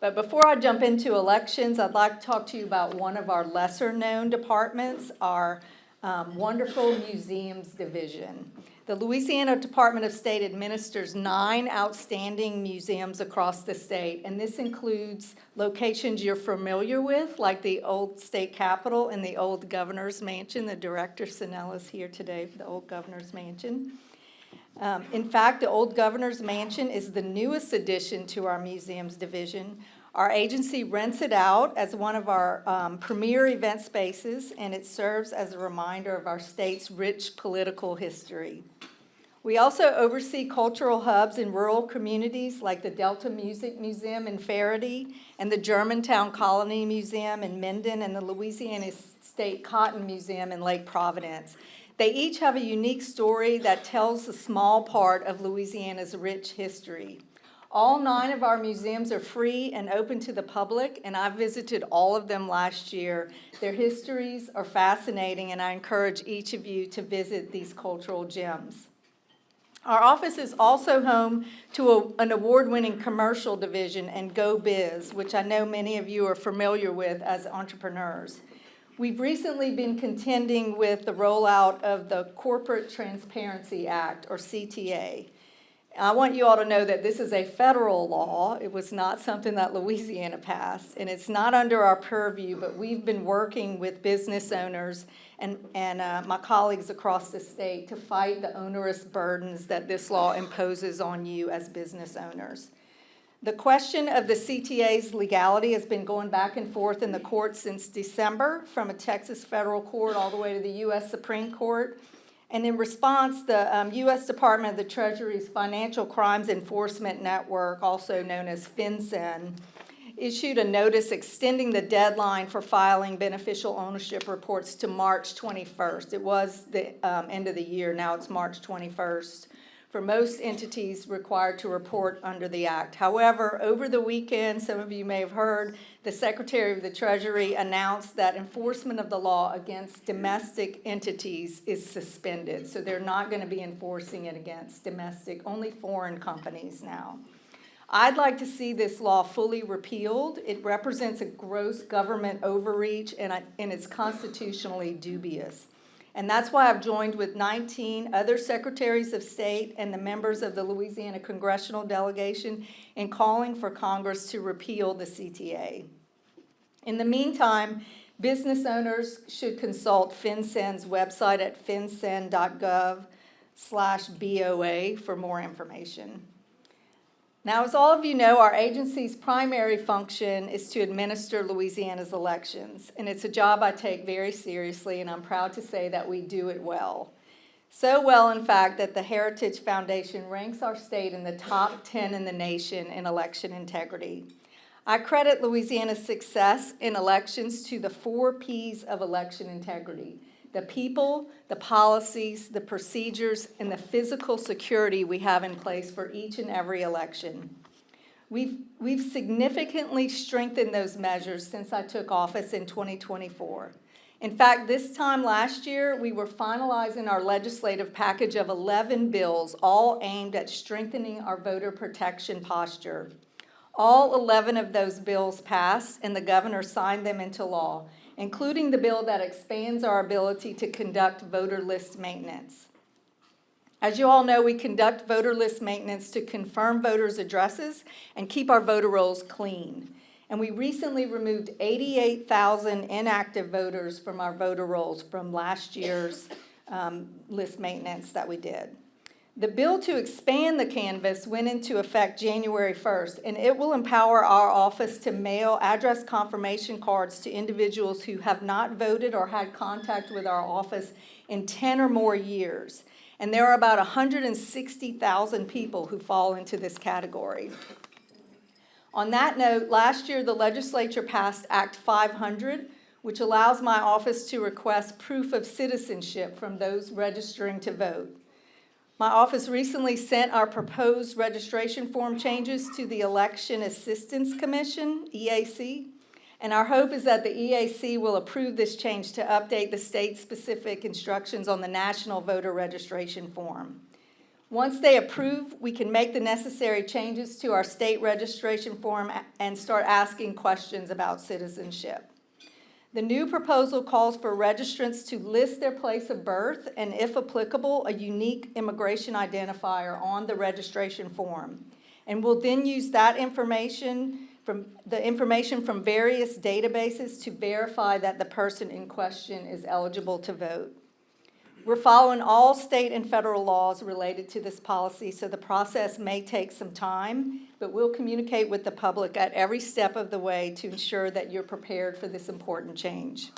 But before I jump into elections, I'd like to talk to you about one of our lesser-known departments, our wonderful museums division. The Louisiana Department of State administers 9 outstanding museums across the state, and this includes locations you're familiar with, like the old state capitol and the old governor's mansion. The director, Sanella, is here today for the old governor's mansion. In fact, the Old Governor's Mansion is the newest addition to our museums division. Our agency rents it out as one of our premier event spaces, and it serves as a reminder of our state's rich political history. We also oversee cultural hubs in rural communities like the Delta Music Museum in Faraday and the Germantown Colony Museum in Minden and the Louisiana State Cotton Museum in Lake Providence. They each have a unique story that tells a small part of Louisiana's rich history. All 9 of our museums are free and open to the public, and I visited all of them last year. Their histories are fascinating, and I encourage each of you to visit these cultural gems. Our office is also home to an award-winning commercial division and Go Biz, which I know many of you are familiar with as entrepreneurs. We've recently been contending with the rollout of the Corporate Transparency Act, or CTA. I want you all to know that this is a federal law. It was not something that Louisiana passed, and it's not under our purview, but we've been working with business owners and my colleagues across the state to fight the onerous burdens that this law imposes on you as business owners. The question of the CTA's legality has been going back and forth in the courts since December, from a Texas federal court all the way to the U.S. Supreme Court. And in response, the U.S. Department of the Treasury's Financial Crimes Enforcement Network, also known as FinCEN, issued a notice extending the deadline for filing beneficial ownership reports to March 21st. It was the end of the year. Now it's March 21st. For most entities required to report under the Act. However, over the weekend, some of you may have heard, the Secretary of the Treasury announced that enforcement of the law against domestic entities is suspended. So they're not going to be enforcing it against domestic, only foreign companies now. I'd like to see this law fully repealed. It represents a gross government overreach, and it's constitutionally dubious. And that's why I've joined with 19 other secretaries of state and the members of the Louisiana congressional delegation in calling for Congress to repeal the CTA. In the meantime, business owners should consult FinCEN's website at fincen.gov/BOA for more information. Now, as all of you know, our agency's primary function is to administer Louisiana's elections, and it's a job I take very seriously, and I'm proud to say that we do it well. So well, in fact, that the Heritage Foundation ranks our state in the top 10 in the nation in election integrity. I credit Louisiana's success in elections to the 4 Ps of election integrity: the people, the policies, the procedures, and the physical security we have in place for each and every election. We've significantly strengthened those measures since I took office in 2024. In fact, this time last year, we were finalizing our legislative package of 11 bills, all aimed at strengthening our voter protection posture. All 11 of those bills passed, and the governor signed them into law, including the bill that expands our ability to conduct voter list maintenance. As you all know, we conduct voter list maintenance to confirm voters' addresses and keep our voter rolls clean. And we recently removed 88,000 inactive voters from our voter rolls from last year's list maintenance that we did. The bill to expand the canvass went into effect January 1st, and it will empower our office to mail address confirmation cards to individuals who have not voted or had contact with our office in 10 or more years. And there are about 160,000 people who fall into this category. On that note, last year the legislature passed Act 500, which allows my office to request proof of citizenship from those registering to vote. My office recently sent our proposed registration form changes to the Election Assistance Commission, EAC, and our hope is that the EAC will approve this change to update the state-specific instructions on the National Voter Registration Form. Once they approve, we can make the necessary changes to our state registration form and start asking questions about citizenship. The new proposal calls for registrants to list their place of birth and, if applicable, a unique immigration identifier on the registration form. And we'll then use that information from various databases to verify that the person in question is eligible to vote. We're following all state and federal laws related to this policy, so the process may take some time, but we'll communicate with the public at every step of the way to ensure that you're prepared for this important change.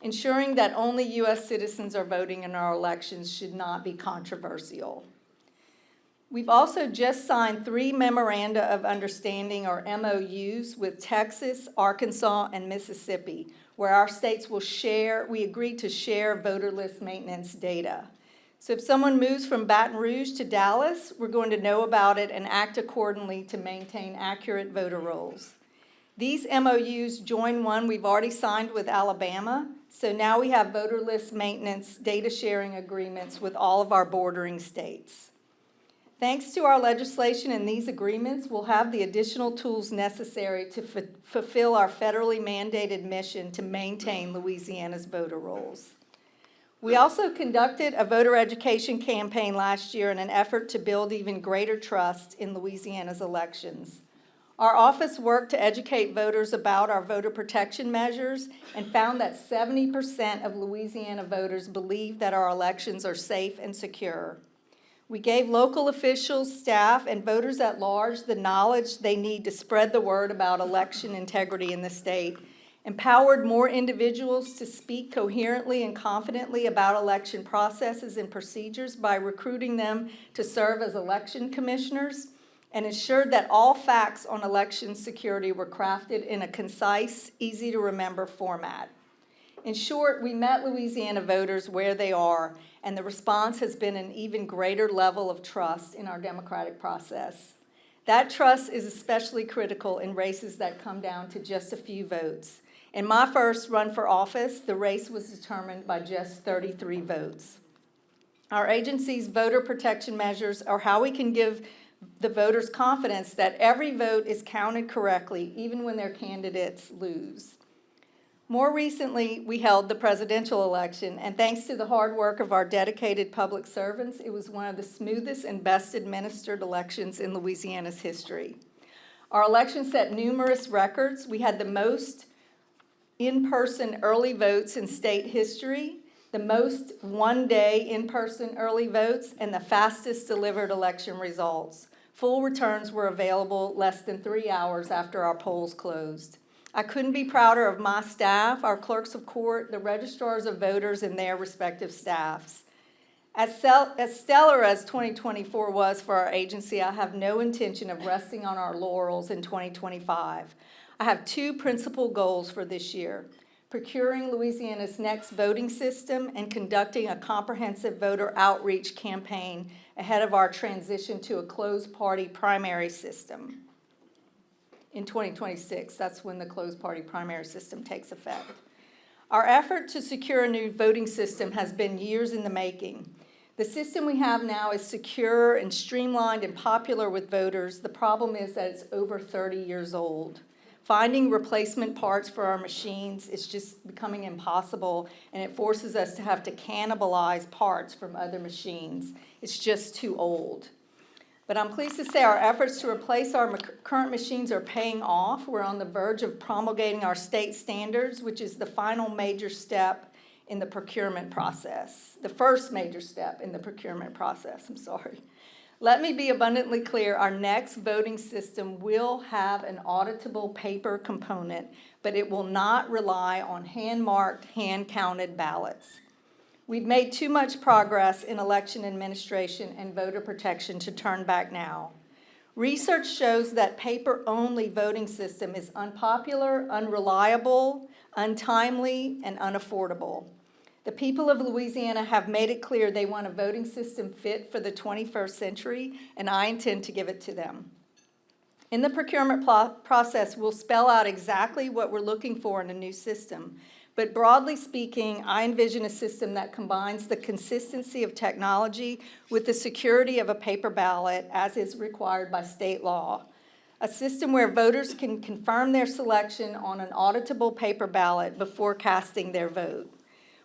Ensuring that only U.S. citizens are voting in our elections should not be controversial. We've also just signed 3 memoranda of understanding, or MOUs, with Texas, Arkansas, and Mississippi, where our states will share, we agreed to share voter list maintenance data. So if someone moves from Baton Rouge to Dallas, we're going to know about it and act accordingly to maintain accurate voter rolls. These MOUs join one we've already signed with Alabama, so now we have voter list maintenance data sharing agreements with all of our bordering states. Thanks to our legislation and these agreements, we'll have the additional tools necessary to fulfill our federally mandated mission to maintain Louisiana's voter rolls. We also conducted a voter education campaign last year in an effort to build even greater trust in Louisiana's elections. Our office worked to educate voters about our voter protection measures and found that 70% of Louisiana voters believe that our elections are safe and secure. We gave local officials, staff, and voters at large the knowledge they need to spread the word about election integrity in the state, empowered more individuals to speak coherently and confidently about election processes and procedures by recruiting them to serve as election commissioners, and ensured that all facts on election security were crafted in a concise, easy-to-remember format. In short, we met Louisiana voters where they are, and the response has been an even greater level of trust in our democratic process. That trust is especially critical in races that come down to just a few votes. In my first run for office, the race was determined by just 33 votes. Our agency's voter protection measures are how we can give the voters confidence that every vote is counted correctly, even when their candidates lose. More recently, we held the presidential election, and thanks to the hard work of our dedicated public servants, it was one of the smoothest and best administered elections in Louisiana's history. Our election set numerous records. We had the most in-person early votes in state history, the most one-day in-person early votes, and the fastest delivered election results. Full returns were available less than 3 hours after our polls closed. I couldn't be prouder of my staff, our clerks of court, the registrars of voters, and their respective staffs. As stellar as 2024 was for our agency, I have no intention of resting on our laurels in 2025. I have 2 principal goals for this year: procuring Louisiana's next voting system and conducting a comprehensive voter outreach campaign ahead of our transition to a closed-party primary system. In 2026, that's when the closed-party primary system takes effect. Our effort to secure a new voting system has been years in the making. The system we have now is secure and streamlined and popular with voters. The problem is that it's over 30 years old. Finding replacement parts for our machines is just becoming impossible, and it forces us to have to cannibalize parts from other machines. It's just too old. But I'm pleased to say our efforts to replace our current machines are paying off. We're on the verge of promulgating our state standards, which is the final major step in the procurement process. The first major step in the procurement process, Let me be abundantly clear, our next voting system will have an auditable paper component, but it will not rely on hand-marked, hand-counted ballots. We've made too much progress in election administration and voter protection to turn back now. Research shows that paper-only voting system is unpopular, unreliable, untimely, and unaffordable. The people of Louisiana have made it clear they want a voting system fit for the 21st century, and I intend to give it to them. In the procurement process, we'll spell out exactly what we're looking for in a new system, But broadly speaking, I envision a system that combines the consistency of technology with the security of a paper ballot as is required by state law. A system where voters can confirm their selection on an auditable paper ballot before casting their vote.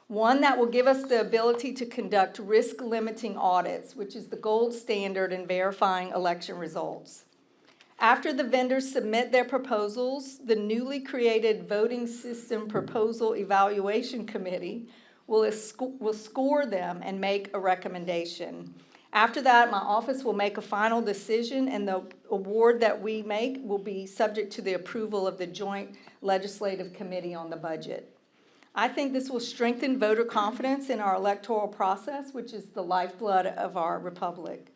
One that will give us the ability to conduct risk-limiting audits, which is the gold standard in verifying election results. After the vendors submit their proposals, the newly created Voting System Proposal Evaluation Committee will score them and make a recommendation. After that, my office will make a final decision, and the award that we make will be subject to the approval of the Joint Legislative Committee on the Budget. I think this will strengthen voter confidence in our electoral process, which is the lifeblood of our republic.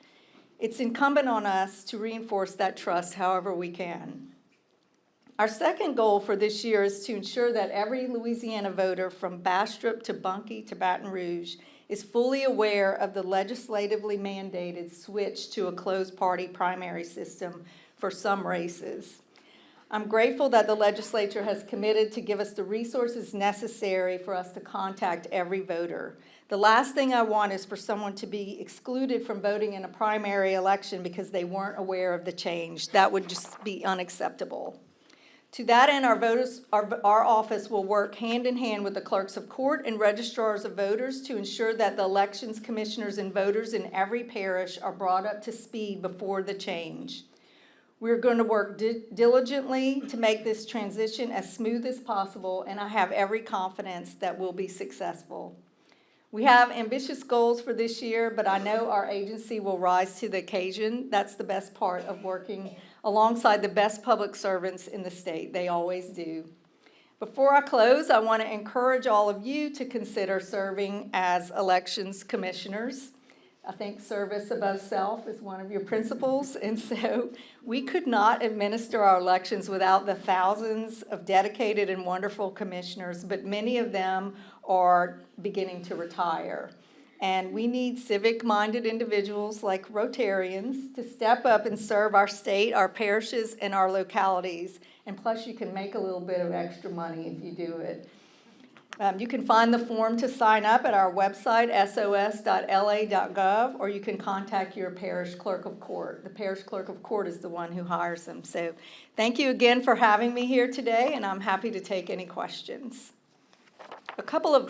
It's incumbent on us to reinforce that trust however we can. Our second goal for this year is to ensure that every Louisiana voter from Bastrop to Bunkie to Baton Rouge is fully aware of the legislatively mandated switch to a closed party primary system for some races. I'm grateful that the legislature has committed to give us the resources necessary for us to contact every voter. The last thing I want is for someone to be excluded from voting in a primary election because they weren't aware of the change. That would just be unacceptable. To that end, our office will work hand in hand with the clerks of court and registrars of voters to ensure that the elections commissioners and voters in every parish are brought up to speed before the change. We're going to work diligently to make this transition as smooth as possible, and I have every confidence that we'll be successful. We have ambitious goals for this year, but I know our agency will rise to the occasion. That's the best part of working alongside the best public servants in the state. They always do. Before I close, I want to encourage all of you to consider serving as elections commissioners. I think service above self is one of your principles, and so we could not administer our elections without the thousands of dedicated and wonderful commissioners, but many of them are beginning to retire. And we need civic-minded individuals like Rotarians to step up and serve our state, our parishes, and our localities. And plus, you can make a little bit of extra money if you do it. You can find the form to sign up at our website, sos.la.gov, or you can contact your parish clerk of court. The parish clerk of court is the one who hires them. So thank you again for having me here today, and I'm happy to take any questions. A couple of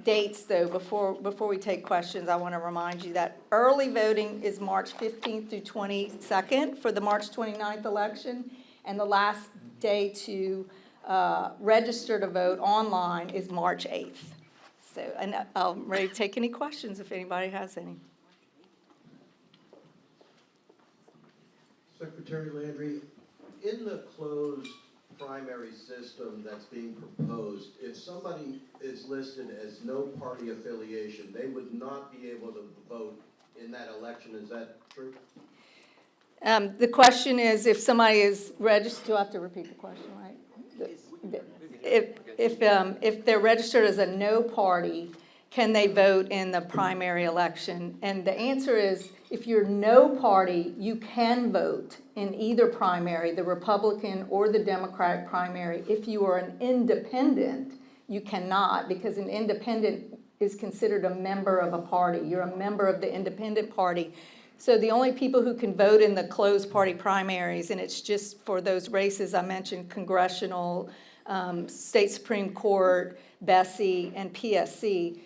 dates, though, before we take questions, I want to remind you that early voting is March 15th through 22nd for the March 29th election, and the last day to register to vote online is March 8th. So, and I'm ready to take any questions if anybody has any. Secretary Landry, in the closed primary system that's being proposed, if somebody is listed as no party affiliation, they would not be able to vote in that election. Is that true? The question is, if somebody is registered, do I have to repeat the question, right? If they're registered as a no party, can they vote in the primary election? And the answer is, if you're no party, you can vote in either primary, the Republican or the Democratic primary. If you are an independent, you cannot, because an independent is considered a member of a party. You're a member of the independent party. So the only people who can vote in the closed party primaries, and it's just for those races I mentioned, congressional, state Supreme Court, Bessie, and PSC.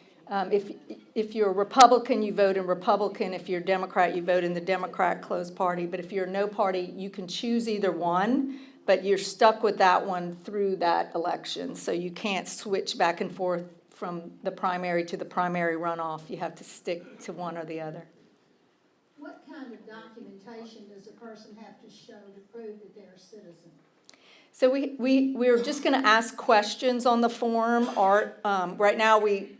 If you're a Republican, you vote in Republican. If you're a Democrat, you vote in the Democrat closed party. But if you're no party, you can choose either one, but you're stuck with that one through that election. So you can't switch back and forth from the primary to the primary runoff. You have to stick to one or the other. What kind of documentation does a person have to show to prove that they're a citizen? So we're just going to ask questions on the form. Right now we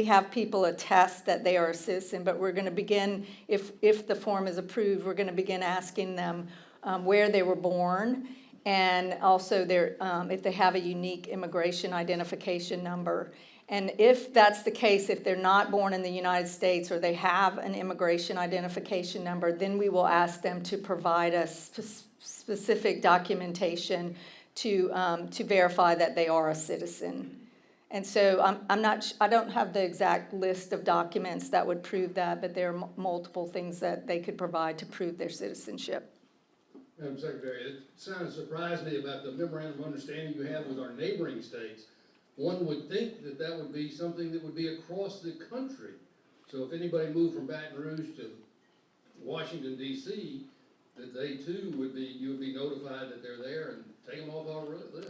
have people attest that they are a citizen, but we're going to begin, if the form is approved, we're going to begin asking them where they were born, and also if they have a unique immigration identification number. And if that's the case, if they're not born in the United States or they have an immigration identification number, then we will ask them to provide us specific documentation to verify that they are a citizen. And so I don't have the exact list of documents that would prove that, but there are multiple things that they could provide to prove their citizenship. Madam Secretary, it sounds surprised me about the memorandum of understanding you have with our neighboring states. One would think that that would be something that would be across the country. So if anybody moved from Baton Rouge to Washington DC, that they too would be, you would be notified that they're there and take them off our list.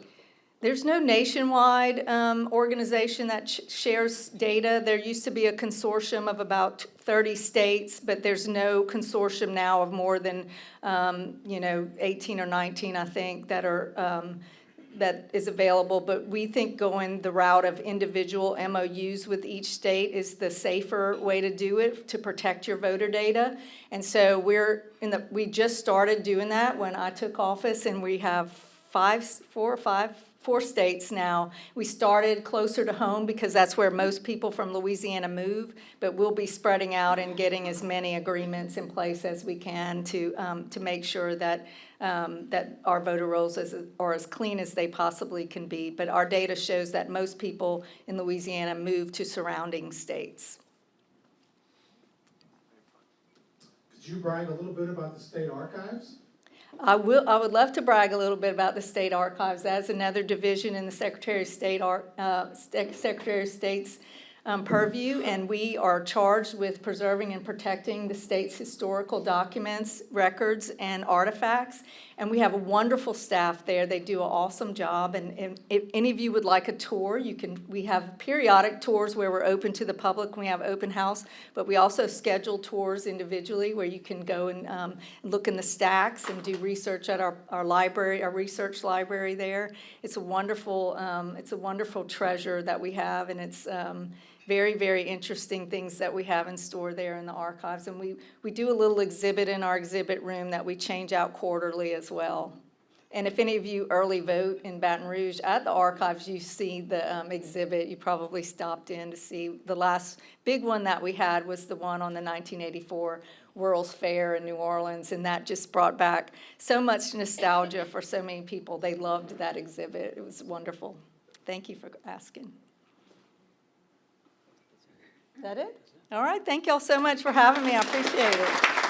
There's no nationwide organization that shares data. There used to be a consortium of about 30 states, but there's no consortium now of more than 18 or 19, I think, that is available. But we think going the route of individual MOUs with each state is the safer way to do it to protect your voter data. And so we just started doing that when I took office, and we have four states now. We started closer to home because that's where most people from Louisiana move, but we'll be spreading out and getting as many agreements in place as we can to make sure that our voter rolls are as clean as they possibly can be. But our data shows that most people in Louisiana move to surrounding states. Could you brag a little bit about the state archives? I would love to brag a little bit about the state archives. That's another division in the Secretary of State's purview, and we are charged with preserving and protecting the state's historical documents, records, and artifacts. And we have a wonderful staff there. They do an awesome job. And if any of you would like a tour, we have periodic tours where we're open to the public. We have open house, but we also schedule tours individually where you can go and look in the stacks and do research at our library, our research library there. It's a wonderful treasure that we have, and it's very, very interesting things that we have in store there in the archives. And we do a little exhibit in our exhibit room that we change out quarterly as well. And if any of you early vote in Baton Rouge, at the archives you see the exhibit. You probably stopped in to see. The last big one that we had was the one on the 1984 World's Fair in New Orleans, and that just brought back so much nostalgia for so many people. They loved that exhibit. It was wonderful. Thank you for asking. Is that it? All right. Thank y'all so much for having me. I appreciate it.